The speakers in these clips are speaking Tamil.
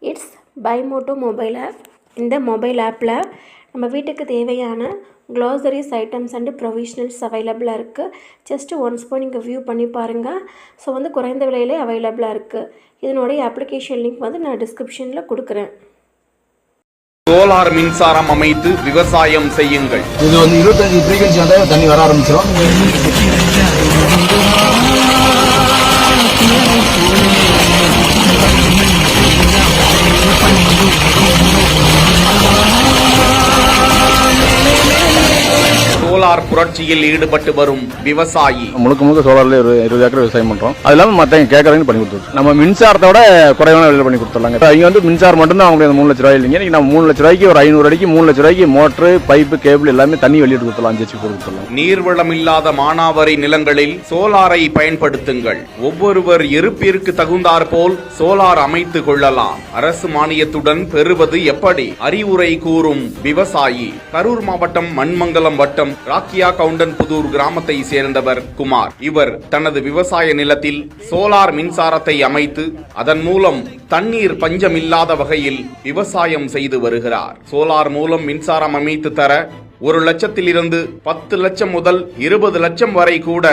இட்ஸ் பைமோட்டோ மொபைல் ஆப். இந்த மொபைல் ஆப்பில் நம்ம வீட்டுக்கு தேவையான க்ளாசரிஸ் ஐட்டம்ஸ் அண்டு ப்ரொவிஷனல்ஸ் அவைலபிளாக இருக்குது. ஜஸ்ட்டு ஒன்ஸ் போய் நீங்கள் வியூ பண்ணி பாருங்கள். ஸோ குறைந்த விலையிலே அவைலபிளாக இருக்குது. இதனுடைய அப்ளிகேஷன் லிங்க் நான் டிஸ்கிரிப்ஷனில் கொடுக்குறேன். சோலார் மின்சாரம் அமைத்து விவசாயம் செய்யுங்கள். இது 25 ஃப்ரீக்வன்சி வந்தால் தண்ணி வர ஆரம்பிச்சிடும். சோலார் புரட்சியில் ஈடுபட்டு வரும் விவசாயி. முழுக்க சோலார்ல 20 ஏக்கர் விவசாயம் பண்றோம். அது இல்லாம மத்த கேட்கறவங்க பண்ணி கொடுத்துருவோம். நம்ம மின்சாரத்தோட குறைவான விலையில பண்ணி கொடுத்துடலாங்க. இங்க மின்சாரம் மட்டும் தான் அவங்களுக்கு 3 லட்ச ரூபாய் இல்லைங்க. நீங்க நம்ம 3 லட்ச ரூபாய்க்கு ஒரு 500 அடிக்கு 3 லட்ச ரூபாய்க்கு மோட்டர், பைப்பு, கேபிள் எல்லாமே தண்ணி வெளியிட்டு கொடுத்துடலாம். 5 HP கொடுத்துடலாம். நீர்வளம் இல்லாத மானாவாரி நிலங்களில் சோலாரை பயன்படுத்துங்கள். ஒவ்வொருவர் இருப்பிற்கு தகுந்தாற் போல் சோலார் அமைத்துக் கொள்ளலாம். அரசு மானியத்துடன் பெறுவது எப்படி? அறிவுரை கூறும் விவசாயி. கரூர் மாவட்டம் மண்மங்கலம் வட்டம் ராக்கியா கவுண்டன்புதூர் கிராமத்தை சேர்ந்தவர் குமார். இவர் தனது விவசாய நிலத்தில் சோலார் மின்சாரத்தை அமைத்து அதன் மூலம் தண்ணீர் பஞ்சமில்லாத வகையில் விவசாயம் செய்து வருகிறார். சோலார் மூலம் மின்சாரம் அமைத்து தர 1 லட்சத்திலிருந்து 10 லட்சம் முதல் 20 லட்சம் வரை கூட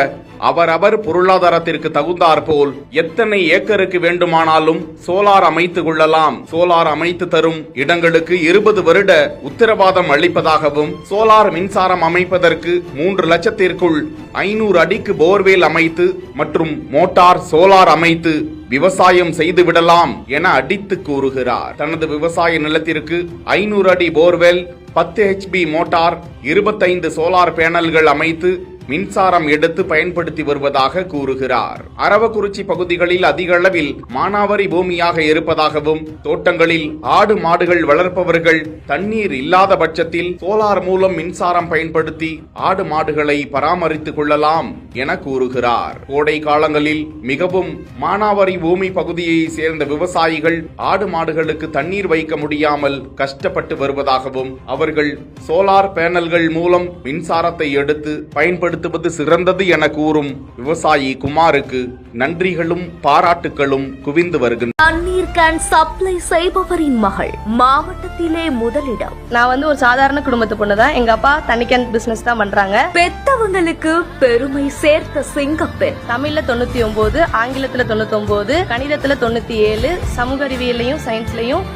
அவரவர் பொருளாதாரத்திற்கு தகுந்தாற் போல் எத்தனை ஏக்கருக்கு வேண்டுமானாலும் சோலார் அமைத்து கொள்ளலாம். சோலார் அமைத்து தரும் இடங்களுக்கு 20 வருட உத்தரவாதம் அளிப்பதாகவும், சோலார் மின்சாரம் அமைப்பதற்கு 3 லட்சத்திற்குள் 500 அடிக்கு போர்வேல் அமைத்து மற்றும் மோட்டார் சோலார் அமைத்து விவசாயம் செய்து விடலாம் என அடித்து கூறுகிறார். தனது விவசாய நிலத்திற்கு 500 அடி போர்வெல், 10 HP மோட்டார், 25 சோலார் பேனல்கள் அமைத்து மின்சாரம் எடுத்து பயன்படுத்தி வருவதாக கூறுகிறார். அரவக்குறிச்சி பகுதிகளில் அதிக அளவில் மானாவாரி பூமியாக இருப்பதாகவும், தோட்டங்களில் ஆடு மாடுகள் வளர்ப்பவர்கள் தண்ணீர் இல்லாத பட்சத்தில் சோலார் மூலம் மின்சாரம் பயன்படுத்தி ஆடு மாடுகளை பராமரித்துக் கொள்ளலாம் என கூறுகிறார். கோடை காலங்களில் மிகவும் மானாவாரி பூமி பகுதியை சேர்ந்த விவசாயிகள் ஆடு மாடுகளுக்கு தண்ணீர் வைக்க முடியாமல் கஷ்டப்பட்டு வருவதாகவும், அவர்கள் சோலார் பேனல்கள் மூலம் மின்சாரத்தை எடுத்து பயன்படுத்துவது சிறந்தது என கூறும் விவசாயி குமாருக்கு நன்றிகளும் பாராட்டுகளும் குவிந்து வருகின்றன. தண்ணீர் கேன் சப்ளை செய்பவரின் மகள், மாவட்டத்திலே முதலிடம். நான் ஒரு சாதாரண குடும்பத்து பொண்ணுதான். எங்க அப்பா தண்ணி கேன் பிசினஸ் தான் பண்றாங்க. பெத்தவங்களுக்கு பெருமை சேர்த்த சிங்கப்பெண். தமிழ்ல 99, ஆங்கிலத்துல 99, கணிதத்துல 97, சமூக அறிவியலையும் சயின்ஸ்லயும்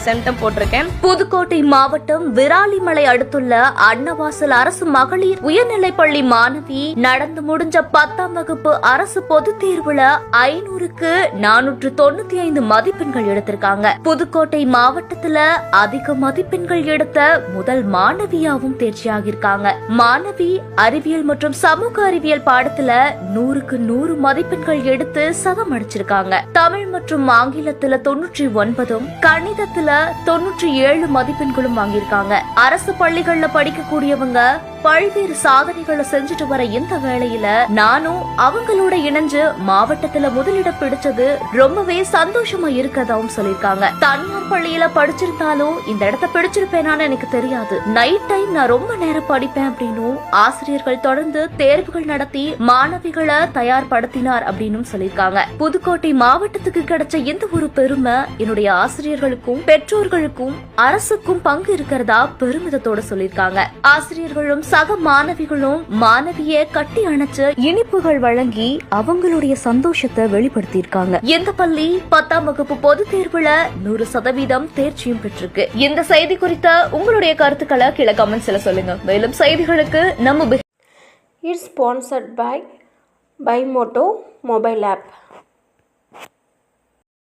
சென்டம் போட்டிருக்கேன். புதுக்கோட்டை மாவட்டம் விராலிமலை அடுத்துள்ள அன்னவாசல் அரசு மகளிர் உயர்நிலைப்பள்ளி மாணவி நடந்து முடிஞ்ச 10ஆம் வகுப்பு அரசு பொதுத் தேர்வுல 500க்கு 495 மதிப்பெண்கள் எடுத்திருக்காங்க. புதுக்கோட்டை மாவட்டத்துல அதிக மதிப்பெண்கள் எடுத்த முதல் மாணவியாவும் தேர்ச்சியாகிருக்காங்க. மாணவி அறிவியல் மற்றும் சமூக அறிவியல் பாடத்துல 100க்கு 100 மதிப்பெண்கள் எடுத்து சதம் அடிச்சிருக்காங்க. தமிழ் மற்றும் ஆங்கிலத்துல 99ம், கணிதத்துல 97 மதிப்பெண்களும் வாங்கியிருக்காங்க. அரசு பள்ளிகள்ல படிக்கக்கூடியவங்க பல்வேறு சாதனைகளை செஞ்சுட்டு வர இந்த வேளையில நானும் அவங்களோட இணைஞ்சு மாவட்டத்துல முதலிடம் பிடிச்சது ரொம்பவே சந்தோஷமா இருக்கதாவும் சொல்லிருக்காங்க. தனியார் பள்ளியில படிச்சிருந்தாலும் இந்த இடத்த பிடிச்சிருப்பேனான்னு எனக்கு தெரியாது. நைட் டைம் நான் ரொம்ப நேரம் படிப்பேன் அப்படின்னும், ஆசிரியர்கள் தொடர்ந்து தேர்வுகள் நடத்தி மாணவிகளை தயார்படுத்தினார் அப்படின்னு சொல்லிருக்காங்க. புதுக்கோட்டை மாவட்டத்துக்கு கிடைச்ச இந்த ஒரு பெருமை என்னுடைய ஆசிரியர்களுக்கும் பெற்றோர்களுக்கும் அரசுக்கும் பங்கு இருக்கிறதா பெருமிதத்தோட சொல்லிருக்காங்க. ஆசிரியர்களும் சக மாணவிகளும் மாணவிய கட்டி அணைச்சு இனிப்புகள் வழங்கி அவங்களுடைய சந்தோஷத்தை வெளிப்படுத்தியிருக்காங்க. இந்த பள்ளி 10ஆம் வகுப்பு பொது தேர்வுல 100% தேர்ச்சியும் பெற்றிருக்கு. இந்த செய்தி குறித்த உங்களுடைய கருத்துக்களை கீழே கமெண்ட்ஸ்ல சொல்லுங்க. மேலும் செய்திகளுக்கு நம்ம இட்ஸ் ஸ்பான்சர்ட் பை பைமோட்டோ மொபைல் ஆப்.